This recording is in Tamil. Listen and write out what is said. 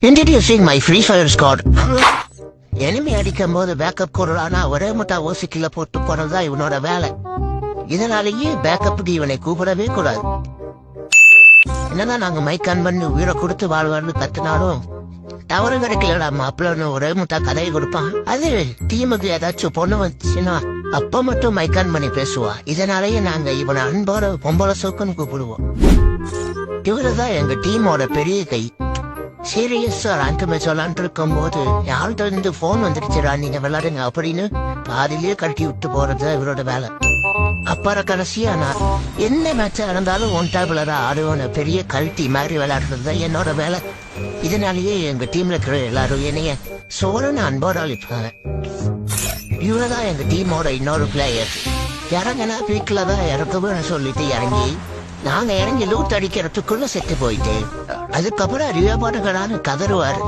Introducing my Free Fire squad. Enemy அடிக்கும் போது பேக்கப் கொடுறானா ஒரே முட்டா ஓசிக்கில போட்டு போனதுதான் இவனோட வேலை. இதனாலேயே பேக்கப்புக்கு இவனை கூப்பிடவே கூடாது. என்னதான் நாங்க மைக் ஆன் பண்ணி உயிரை கொடுத்து வாழ்வான்னு கத்துனாலும் தவறு கிடைக்கலடா மாப்பிள்ளன்னு ஒரே முட்டா கதையை கொடுப்பான். அது டீமுக்கு ஏதாச்சும் பொண்ணு வந்துச்சுன்னா அப்ப மட்டும் மைக் ஆன் பண்ணி பேசுவா. இதனாலேயே நாங்க இவனை அன்போட பொம்பளை சோக்குன்னு கூப்பிடுவோம். இவருதான் எங்க டீமோட பெரிய கை. சீரியஸா ரேங்க் மேட்ச் விளாண்டு இருக்கும் போது யார்கிட்ட இருந்து போன் வந்துடுச்சுடா நீங்க விளையாடுங்க அப்படின்னு பாதிலேயே கட்டி விட்டு போறது இவரோட வேலை. அப்புறம் கடைசியா நான் என்ன மேட்சா இருந்தாலும் ஒன் டேபிளரா ஆடுவோன்னு பெரிய கல்ட்டி மாதிரி விளையாடுறது என்னோட வேலை. இதனாலேயே எங்க டீம்ல இருக்கிற எல்லாரும் என்னைய சோழன்னு அன்போட அழிப்பாங்க. இவரதான் எங்க டீமோட இன்னொரு பிளேயர். இறங்கினா வீட்டுல தான் இறக்குன்னு சொல்லிட்டு இறங்கி நாங்க இறங்கி லூட் அடிக்கிறதுக்குள்ள செத்து போயிட்டு அதுக்கப்புறம் அறிவாபாடுகளான்னு கதறுவாரு.